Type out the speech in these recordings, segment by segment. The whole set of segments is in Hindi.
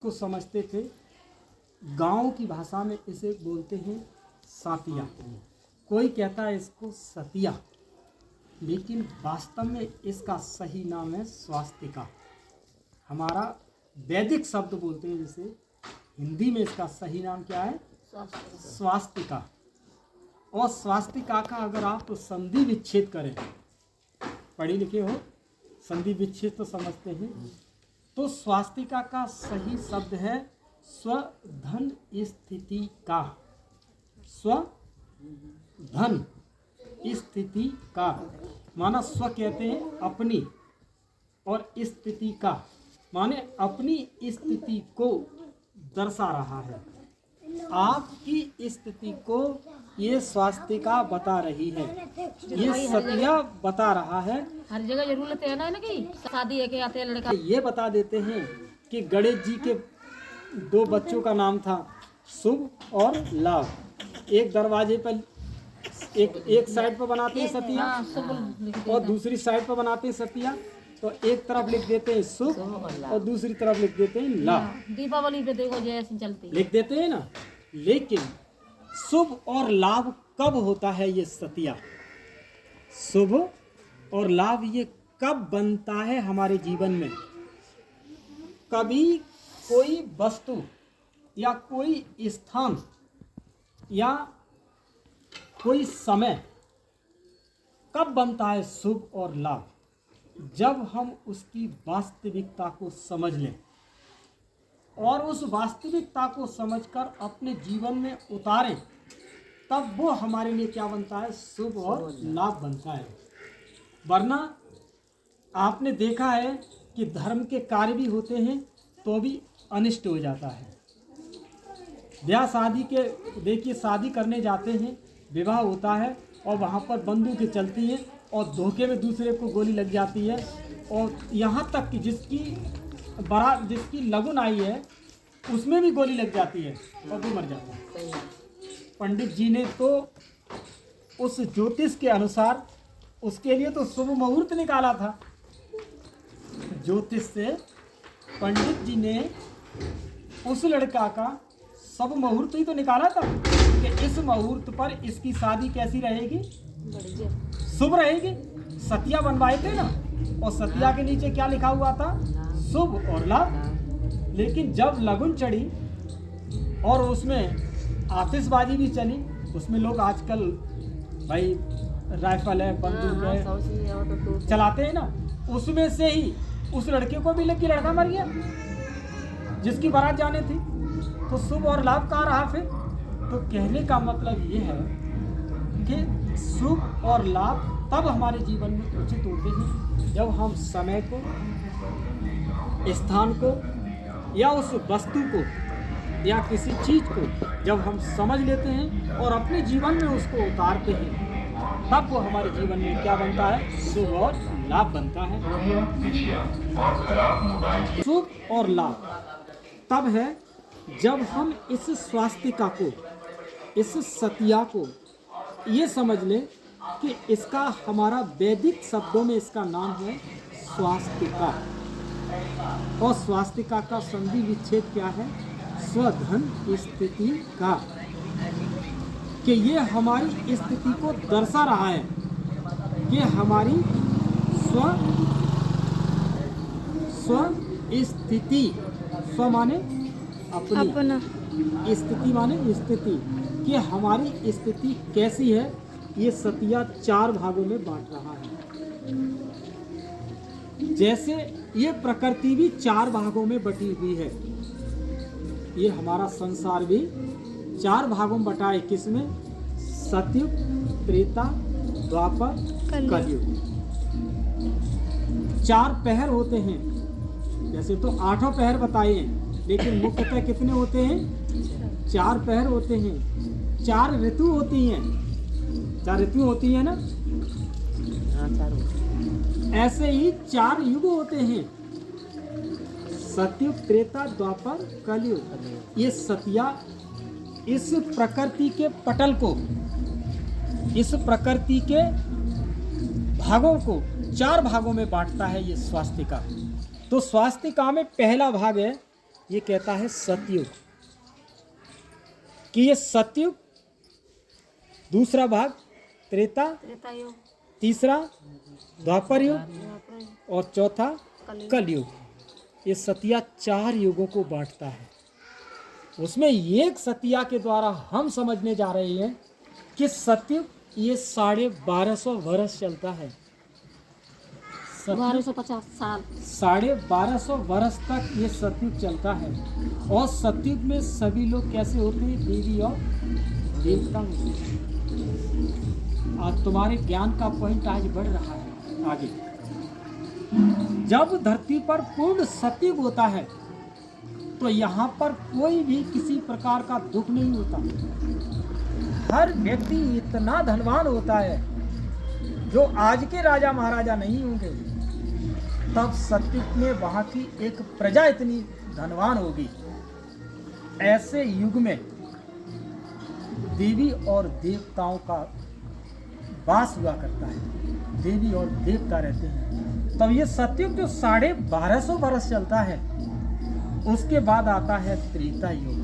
को समझते थे। गांव की भाषा में इसे बोलते हैं सातिया, कोई कहता है इसको सतिया, लेकिन वास्तव में इसका सही नाम है स्वास्तिका। हमारा वैदिक शब्द बोलते हैं, जैसे हिंदी में इसका सही नाम क्या है? स्वास्तिका। और स्वास्तिका का अगर आप संधि विच्छेद करें, पढ़े लिखे हो, संधि विच्छेद तो समझते हैं, तो स्वास्तिका का सही शब्द है स्वधन स्थिति का। स्वधन स्थिति का माना स्व कहते हैं अपनी, और स्थिति का माने अपनी स्थिति को दर्शा रहा है। आपकी स्थिति को ये स्वास्तिका बता रही है, ये सतिया बता रहा है। हर जगह जरूर लेते हैं ना कि शादी है के आते हैं लड़का। ये बता देते हैं कि गणेश जी के दो बच्चों का नाम था शुभ और लाभ। एक दरवाजे पर एक साइड पर बनाते हैं सतिया और दूसरी साइड पर बनाते हैं सतिया, तो एक तरफ लिख देते हैं शुभ और दूसरी तरफ लिख देते हैं लाभ। दीपावली पे देखो जैसे चलती लिख देते हैं ना। लेकिन शुभ और लाभ कब होता है ये सतिया? शुभ और लाभ ये कब बनता है हमारे जीवन में? कभी कोई वस्तु या कोई स्थान या कोई समय कब बनता है शुभ और लाभ? जब हम उसकी वास्तविकता को समझ लें और उस वास्तविकता को समझकर अपने जीवन में उतारें, तब वो हमारे लिए क्या बनता है? शुभ और लाभ बनता है। वरना आपने देखा है कि धर्म के कार्य भी होते हैं तो भी अनिष्ट हो जाता है। ब्याह शादी के देखिए, शादी करने जाते हैं, विवाह होता है और वहाँ पर बंदूकें चलती हैं और धोखे में दूसरे को गोली लग जाती है, और यहाँ तक कि जिसकी लगन आई है उसमें भी गोली लग जाती है और वो मर जाता है। पंडित जी ने तो उस ज्योतिष के अनुसार उसके लिए तो शुभ मुहूर्त निकाला था। ज्योतिष से पंडित जी ने उस लड़का का शुभ मुहूर्त ही तो निकाला था कि इस मुहूर्त पर इसकी शादी कैसी रहेगी? शुभ रहेगी। सतिया बनवाए थे ना, और सतिया के नीचे क्या लिखा हुआ था? शुभ और लाभ। लेकिन जब लगन चढ़ी और उसमें आतिशबाजी भी चली, उसमें लोग आजकल भाई राइफल है, बंदूक है, चलाते हैं ना, उसमें से ही उस लड़के को भी लग के लड़का मर गया जिसकी बारात जाने थी। तो शुभ और लाभ कहाँ रहा फिर? तो कहने का मतलब ये है कि शुभ और लाभ तब हमारे जीवन में उचित होते हैं जब हम समय को, स्थान को या उस वस्तु को या किसी चीज को जब हम समझ लेते हैं और अपने जीवन में उसको उतारते हैं, तब वो हमारे जीवन में क्या बनता है? शुभ और लाभ बनता है। शुभ और लाभ तब है जब हम इस स्वास्तिका को, इस सतिया को ये समझ लें कि इसका हमारा वैदिक शब्दों में इसका नाम है स्वास्तिका। और स्वास्तिका का संधि विच्छेद क्या है? स्वधन स्थिति का, कि ये हमारी स्थिति को दर्शा रहा है। ये हमारी स्व स्थिति, स्व माने अपना, स्थिति माने स्थिति, कि हमारी स्थिति कैसी है, ये सतिया 4 भागों में बांट रहा है। जैसे ये प्रकृति भी 4 भागों में बटी हुई है, ये हमारा संसार भी 4 भागों में बटा है। किसमें? सतयुग, त्रेता, द्वापर, कलयुग। 4 पहर होते हैं। जैसे तो 8 पहर बताए हैं, लेकिन मुख्यतः कितने होते हैं? 4 पहर होते हैं। 4 ऋतु होती हैं। 4 ऋतु होती है ना? ऐसे ही 4 युग होते हैं, सतयुग, त्रेता, द्वापर, कलयुग। ये सतिया इस प्रकृति के पटल को, इस प्रकृति के भागों को 4 भागों में बांटता है ये स्वास्तिका। तो स्वास्तिका में पहला भाग है ये कहता है सतयुग, कि ये सतयुग, दूसरा भाग त्रेता, त्रेता युग, तीसरा द्वापर युग द्वापर युग, और चौथा कलयुग। कलयुग। ये सतिया 4 युगों को बांटता है। उसमें एक सतिया के द्वारा हम समझने जा रहे हैं कि सतयुग ये 1250 वर्ष चलता है। 1250 साल। 1250 वर्ष तक ये सतयुग चलता है। और सतयुग में सभी लोग कैसे होते हैं? देवी और देवता होते हैं। आज तुम्हारे ज्ञान का पॉइंट आज बढ़ रहा है आगे। जब धरती पर पूर्ण सतयुग होता है तो यहाँ पर कोई भी किसी प्रकार का दुख नहीं होता। हर व्यक्ति इतना धनवान होता है, जो आज के राजा महाराजा नहीं होंगे, तब सतयुग में वहाँ की एक प्रजा इतनी धनवान होगी। ऐसे युग में देवी और देवताओं का वास हुआ करता है। देवी और देवता रहते हैं। तब ये सतयुग जो 1250 वर्ष चलता है, उसके बाद आता है त्रेता युग।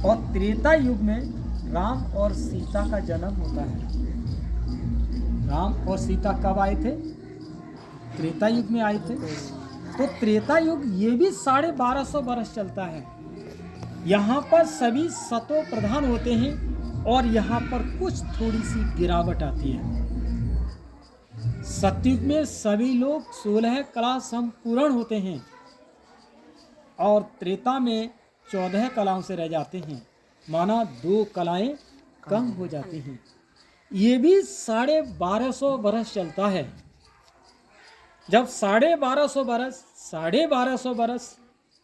और त्रेता युग में राम और सीता का जन्म होता है। राम और सीता कब आए थे? त्रेता युग में आए थे। तो त्रेता युग ये भी 1250 वर्ष चलता है। यहाँ पर सभी सतो प्रधान होते हैं और यहाँ पर कुछ थोड़ी सी गिरावट आती है। सतयुग में सभी लोग 16 कला संपूर्ण होते हैं और त्रेता में 14 कलाओं से रह जाते हैं, माना 2 कलाएं कम हो जाती हैं। ये भी 1250 वर्ष चलता है। जब 1250 वर्ष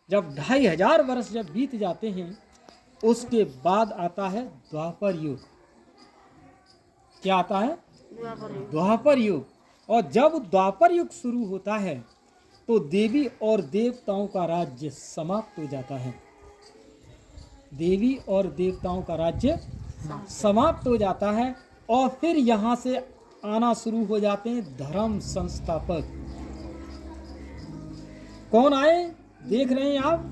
जब 2500 वर्ष जब बीत जाते हैं, उसके बाद आता है द्वापर युग। क्या आता है? द्वापर युग। द्वापर युग। और जब द्वापर युग शुरू होता है तो देवी और देवताओं का राज्य समाप्त हो जाता है। देवी और देवताओं का राज्य समाप्त हो जाता है और फिर यहाँ से आना शुरू हो जाते हैं धर्म संस्थापक। कौन आए देख रहे हैं आप?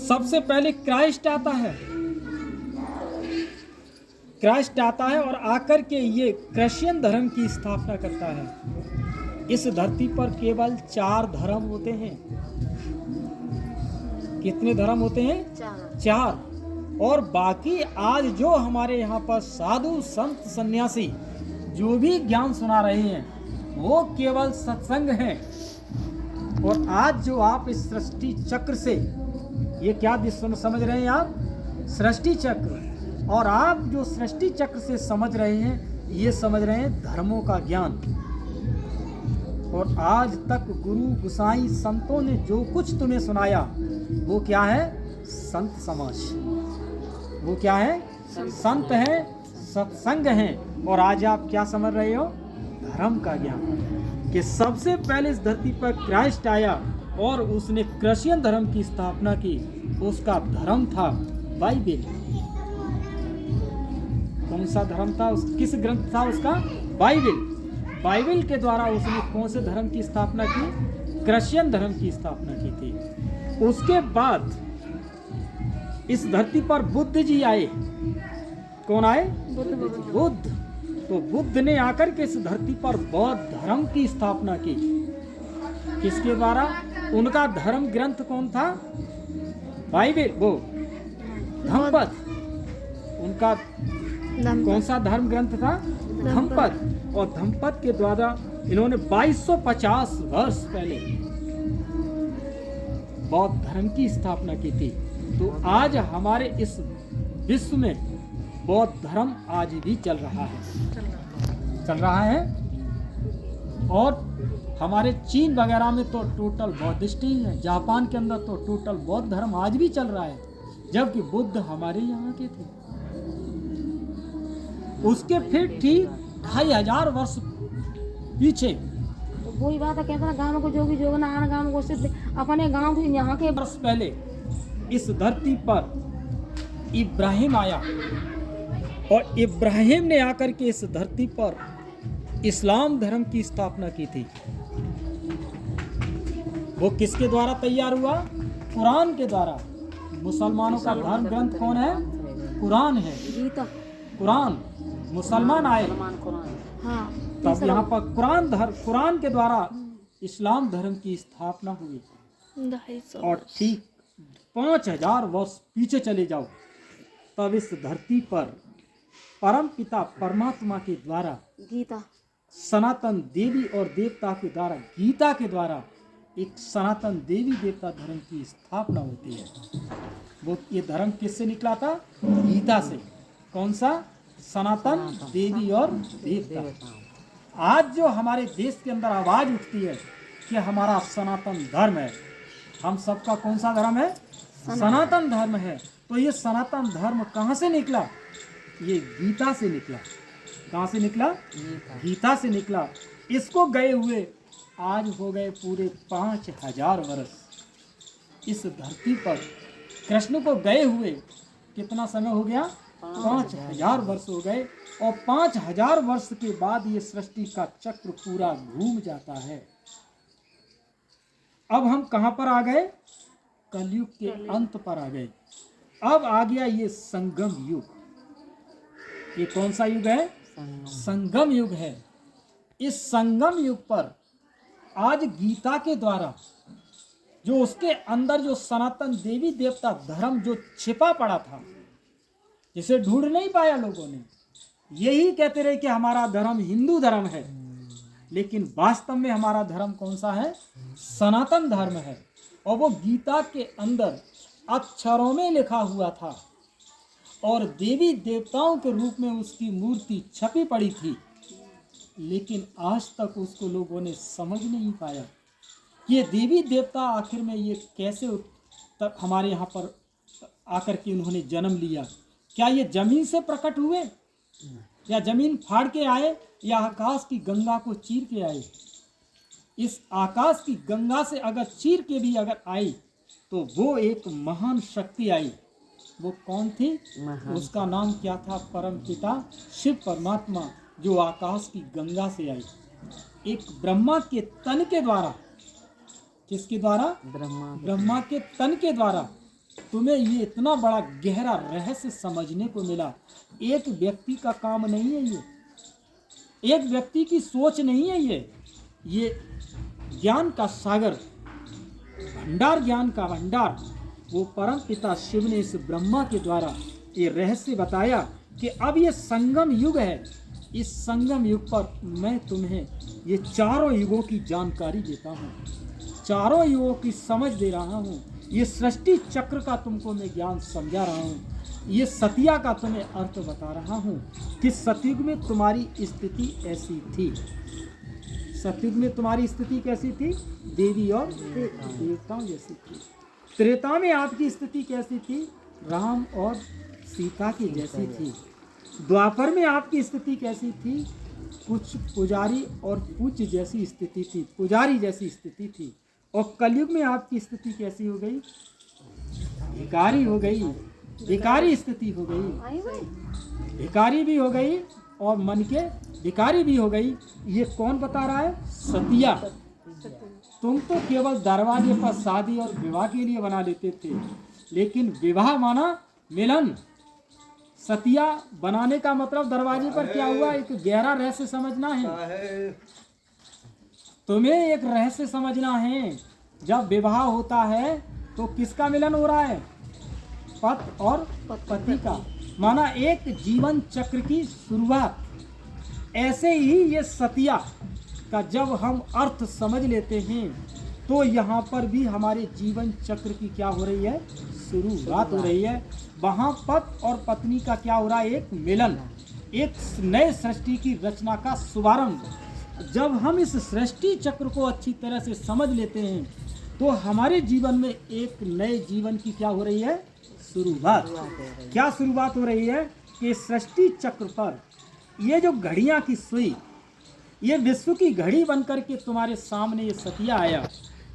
सबसे पहले क्राइस्ट आता है। क्राइस्ट आता है और आकर के ये क्रिश्चियन धर्म की स्थापना करता है। इस धरती पर केवल 4 धर्म होते हैं। कितने धर्म होते हैं? 4। और बाकी आज जो हमारे यहाँ पर साधु संत सन्यासी जो भी ज्ञान सुना रहे हैं, वो केवल सत्संग हैं। और आज जो आप इस सृष्टि चक्र से, ये क्या समझ रहे हैं आप? सृष्टि चक्र। और आप जो सृष्टि चक्र से समझ रहे हैं, ये समझ रहे हैं धर्मों का ज्ञान। और आज तक गुरु गुसाई संतों ने जो कुछ तुम्हें सुनाया, वो क्या है? संत समाज। वो क्या है? संत हैं, सत्संग हैं। और आज आप क्या समझ रहे हो? धर्म का ज्ञान। कि सबसे पहले इस धरती पर क्राइस्ट आया और उसने क्रिश्चियन धर्म की स्थापना की। उसका धर्म था बाइबिल। कौन सा धर्म था? किस ग्रंथ था उसका? बाइबिल। बाइबिल के द्वारा उसने कौन से धर्म की स्थापना की? क्रिश्चियन धर्म की स्थापना की थी। उसके बाद इस धरती पर बुद्ध जी आए। कौन आए? बुद्ध। तो बुद्ध ने आकर के इस धरती पर बौद्ध धर्म की स्थापना की। किसके द्वारा? उनका धर्म ग्रंथ कौन था? बाइबिल। वो धम्मपद। उनका कौन सा धर्म ग्रंथ था? धम्मपद। और धम्मपद के द्वारा इन्होंने 2250 वर्ष पहले बौद्ध धर्म की स्थापना की थी। तो आज हमारे इस विश्व में बौद्ध धर्म आज भी चल रहा है। और हमारे चीन वगैरह में तो टोटल बौद्धिस्ट ही है। जापान के अंदर तो टोटल बौद्ध धर्म आज भी चल रहा है, जबकि बुद्ध हमारे यहाँ के थे। उसके फिर ठीक 2500 वर्ष पीछे। तो वही बात है, कहता है गाँव को जो भी जो ना आन गाँव को सिर्फ अपने गाँव के यहाँ के वर्ष पहले इस धरती पर इब्राहिम आया और इब्राहिम ने आकर के इस धरती पर इस्लाम धर्म की स्थापना की थी। वो किसके द्वारा तैयार हुआ? कुरान के द्वारा। मुसलमानों का धर्म ग्रंथ कौन है? कुरान है। गीता, कुरान, मुसलमान आए हाँ तब यहाँ पर कुरान के द्वारा इस्लाम धर्म की स्थापना हुई। 250 और ठीक 5000 वर्ष पीछे चले जाओ, तब इस धरती पर परम पिता परमात्मा के द्वारा गीता, सनातन देवी और देवता के द्वारा, गीता के द्वारा एक सनातन देवी देवता धर्म की स्थापना होती है। वो ये धर्म किससे निकला था? गीता से। कौन सा? सनातन देवी और देवता। आज जो हमारे देश के अंदर आवाज उठती है कि हमारा सनातन धर्म है, हम सबका कौन सा धर्म है? सनातन धर्म है। तो ये सनातन धर्म कहाँ से निकला? ये गीता से निकला। कहाँ से निकला? गीता से निकला। इसको गए हुए आज हो गए पूरे 5000 वर्ष इस धरती पर। कृष्ण को गए हुए कितना समय हो गया? 5000 वर्ष हो गए। और 5000 वर्ष के बाद ये सृष्टि का चक्र पूरा घूम जाता है। अब हम कहाँ पर आ गए? कलयुग के अंत पर आ गए। अब आ गया ये संगम युग। ये कौन सा युग है? संगम युग है। इस संगम युग पर आज गीता के द्वारा जो उसके अंदर जो सनातन देवी देवता धर्म जो छिपा पड़ा था, जिसे ढूंढ नहीं पाया लोगों ने, यही कहते रहे कि हमारा धर्म हिंदू धर्म है, लेकिन वास्तव में हमारा धर्म कौन सा है? सनातन धर्म है। और वो गीता के अंदर अक्षरों में लिखा हुआ था और देवी देवताओं के रूप में उसकी मूर्ति छपी पड़ी थी, लेकिन आज तक उसको लोगों ने समझ नहीं पाया। ये देवी देवता आखिर में ये कैसे तक हमारे यहाँ पर आकर के उन्होंने जन्म लिया? क्या ये जमीन से प्रकट हुए या जमीन फाड़ के आए या आकाश की गंगा को चीर के आए? इस आकाश की गंगा से अगर चीर के भी अगर आई तो वो एक महान शक्ति आई। वो कौन थी? उसका नाम क्या था? परम पिता शिव परमात्मा, जो आकाश की गंगा से आई। एक ब्रह्मा के तन के द्वारा। किसके द्वारा? ब्रह्मा के तन के द्वारा तुम्हें ये इतना बड़ा गहरा रहस्य समझने को मिला। एक व्यक्ति का काम नहीं है ये, एक व्यक्ति की सोच नहीं है ये ज्ञान का सागर, भंडार, ज्ञान का भंडार। वो परम पिता शिव ने इस ब्रह्मा के द्वारा ये रहस्य बताया कि अब ये संगम युग है। इस संगम युग पर मैं तुम्हें ये चारों युगों की जानकारी देता हूँ, चारों युगों की समझ दे रहा हूँ। ये सृष्टि चक्र का तुमको मैं ज्ञान समझा रहा हूँ। ये सतिया का तुम्हें अर्थ बता रहा हूँ कि सतयुग में तुम्हारी स्थिति ऐसी थी। सतयुग में तुम्हारी स्थिति कैसी थी? देवी और देवताओं जैसी थी। त्रेता में आपकी स्थिति कैसी थी? राम और सीता की जैसी थी। द्वापर में आपकी स्थिति कैसी थी? कुछ पुजारी और पूज्य जैसी स्थिति थी, पुजारी जैसी स्थिति थी। और कलयुग में आपकी स्थिति कैसी हो गई? भिखारी हो गई, भिखारी स्थिति हो गई, भिखारी भी हो गई और मन के भिखारी भी हो गई। ये कौन बता रहा है? सतिया। तुम तो केवल दरवाजे पर शादी और विवाह के लिए बना लेते थे, लेकिन विवाह माना मिलन। सतिया बनाने का मतलब दरवाजे पर क्या हुआ? एक गहरा रहस्य समझना है तुम्हें, एक रहस्य समझना है। जब विवाह होता है तो किसका मिलन हो रहा है? पति और पति का, माना एक जीवन चक्र की शुरुआत। ऐसे ही ये सतिया का जब हम अर्थ समझ लेते हैं तो यहाँ पर भी हमारे जीवन चक्र की क्या हो रही है? शुरुआत हो रही है। वहाँ पति और पत्नी का क्या हो रहा है? एक मिलन, एक नए सृष्टि की रचना का शुभारंभ। जब हम इस सृष्टि चक्र को अच्छी तरह से समझ लेते हैं तो हमारे जीवन में एक नए जीवन की क्या हो रही है? शुरुआत। क्या शुरुआत हो रही है? कि सृष्टि चक्र पर ये जो घड़ियाँ की सुई, ये विश्व की घड़ी बनकर के तुम्हारे सामने ये सतिया आया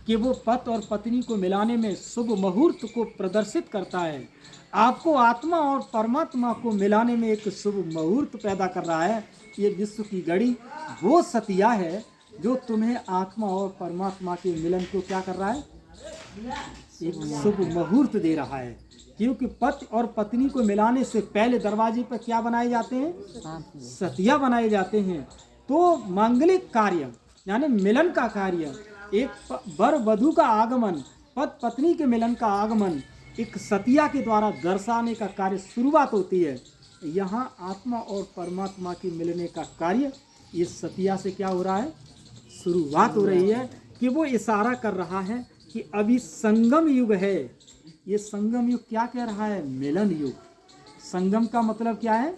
कि वो पति और पत्नी को मिलाने में शुभ मुहूर्त को प्रदर्शित करता है। आपको आत्मा और परमात्मा को मिलाने में एक शुभ मुहूर्त पैदा कर रहा है। ये विश्व की घड़ी वो सतिया है जो तुम्हें आत्मा और परमात्मा के मिलन को क्या कर रहा है, एक शुभ मुहूर्त दे रहा है। क्योंकि पति और पत्नी को मिलाने से पहले दरवाजे पर क्या बनाए जाते हैं, सतिया बनाए जाते हैं। तो मांगलिक कार्य यानी मिलन का कार्य, एक वर वधू का आगमन, पति पत्नी के मिलन का आगमन एक सतिया के द्वारा दर्शाने का कार्य शुरुआत होती है। यहाँ आत्मा और परमात्मा के मिलने का कार्य ये सतिया से क्या हो रहा है, शुरुआत हो रही है। कि वो इशारा कर रहा है कि अभी संगम युग है। ये संगम युग क्या कह रहा है, मिलन युग। संगम का मतलब क्या है,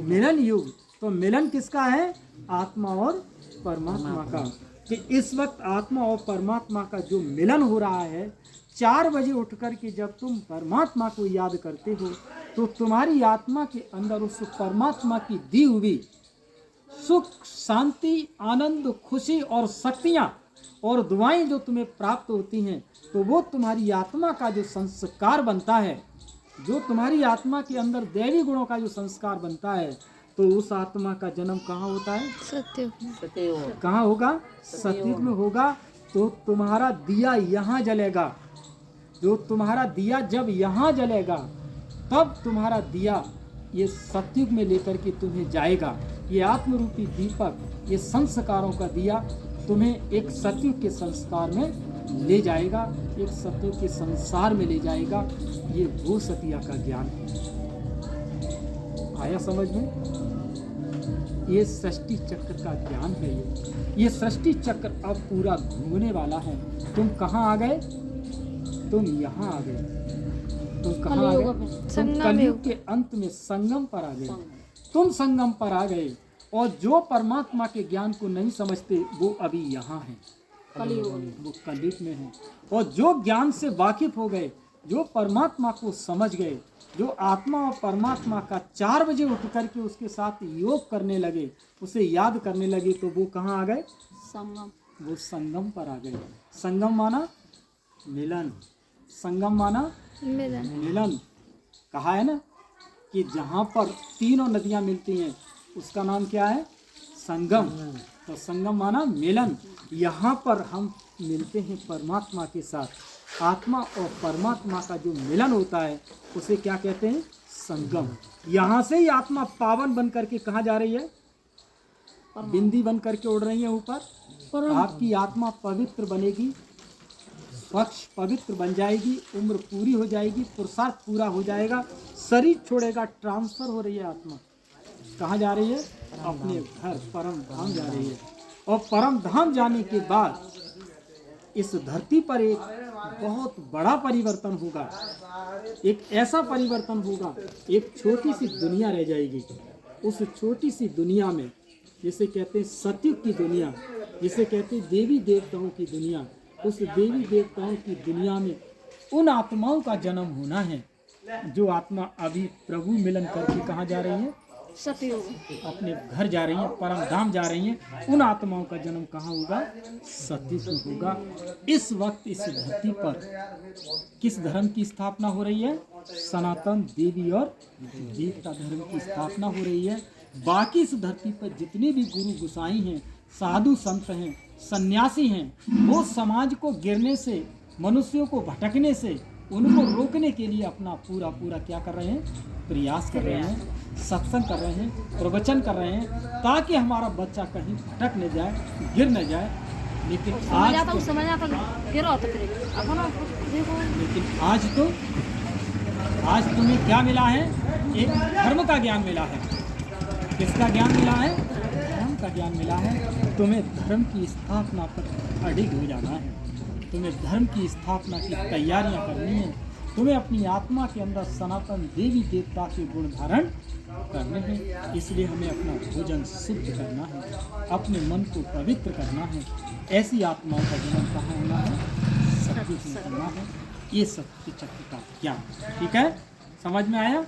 मिलन युग। तो मिलन किसका है, आत्मा और परमात्मा का। कि इस वक्त आत्मा और परमात्मा का जो मिलन हो रहा है, 4 बजे उठ कर के जब तुम परमात्मा को याद करते हो तो तुम्हारी आत्मा के अंदर उस परमात्मा की दी हुई सुख, शांति, आनंद, खुशी और शक्तियाँ और दुआएं जो तुम्हें प्राप्त होती हैं, तो वो तुम्हारी आत्मा का जो संस्कार बनता है, जो तुम्हारी आत्मा के अंदर दैवी गुणों का जो संस्कार बनता है, तो उस आत्मा का जन्म कहाँ होता है, सतयुग। कहाँ होगा, सतयुग में होगा। तो तुम्हारा दिया यहाँ जलेगा। जो तुम्हारा दिया जब यहाँ जलेगा तब तुम्हारा दिया ये सतयुग में लेकर के तुम्हें जाएगा। ये आत्मरूपी दीपक, ये संस्कारों का दिया तुम्हें एक सतयुग के संस्कार में ले जाएगा, एक सतयुग के संसार में ले जाएगा। ये वो सतिया का ज्ञान है। आया समझ में? ये सृष्टि चक्र का ज्ञान है। ये सृष्टि चक्र अब पूरा घूमने वाला है। तुम कहाँ आ गए, तुम यहाँ आ गए। तुम कहाँ आ गए, तुम कलयुग के अंत में संगम पर आ गए। तुम संगम पर आ गए। और जो परमात्मा के ज्ञान को नहीं समझते वो अभी यहाँ है, वो कलयुग में है। और जो ज्ञान से वाकिफ हो गए, जो परमात्मा को समझ गए, जो आत्मा और परमात्मा का 4 बजे उठ करके उसके साथ योग करने लगे, उसे याद करने लगे, तो वो कहाँ आ गए, संगम। वो संगम पर आ गए। संगम माना मिलन, संगम माना मिलन। कहा है ना कि जहाँ पर तीनों नदियाँ मिलती हैं उसका नाम क्या है, संगम। तो संगम माना मिलन। यहाँ पर हम मिलते हैं परमात्मा के साथ। आत्मा और परमात्मा का जो मिलन होता है उसे क्या कहते हैं, संगम। यहाँ से ही आत्मा पावन बन करके कहाँ जा रही है, बिंदी बन करके उड़ रही है ऊपर। आपकी आत्मा पवित्र बनेगी, पक्ष पवित्र बन जाएगी, उम्र पूरी हो जाएगी, पुरुषार्थ पूरा हो जाएगा, शरीर छोड़ेगा, ट्रांसफर हो रही है आत्मा। कहाँ जा रही है, अपने घर परम धाम जा रही है। और परम धाम जाने के बाद इस धरती पर एक बहुत बड़ा परिवर्तन होगा। एक ऐसा परिवर्तन होगा, एक छोटी सी दुनिया रह जाएगी। उस छोटी सी दुनिया में, जिसे कहते हैं सतयुग की दुनिया, जिसे कहते हैं देवी देवताओं की दुनिया, उस देवी देवताओं की दुनिया में उन आत्माओं का जन्म होना है जो आत्मा अभी प्रभु मिलन करके कहाँ जा रही है, सतयुग, अपने घर जा रही हैं, परम धाम जा रही हैं। उन आत्माओं का जन्म कहाँ होगा, सतयुग में होगा। इस वक्त इस धरती पर किस धर्म की स्थापना हो रही है, सनातन देवी और देवता धर्म की स्थापना हो रही है। बाकी इस धरती पर जितने भी गुरु गुसाई हैं, साधु संत हैं, सन्यासी हैं, वो समाज को गिरने से, मनुष्यों को भटकने से, उनको रोकने के लिए अपना पूरा क्या कर रहे हैं, प्रयास कर रहे हैं, सत्संग कर रहे हैं, प्रवचन कर रहे हैं, ताकि हमारा बच्चा कहीं भटक न जाए, गिर न जाए। लेकिन आज तुम्हें क्या मिला है, एक धर्म का ज्ञान मिला है। किसका ज्ञान मिला है, धर्म का ज्ञान मिला है। तुम्हें धर्म की स्थापना पर अडिग हो जाना है। तुम्हें धर्म की स्थापना की तैयारियां करनी है। तुम्हें अपनी आत्मा के अंदर सनातन देवी देवता के गुण धारण करने हैं। इसलिए हमें अपना भोजन शुद्ध करना है, अपने मन को पवित्र करना है। ऐसी आत्माओं का जन्म कहाँ होना है, सत्य में करना है। ये सत्य चक्र का ज्ञान, ठीक है, समझ में आया।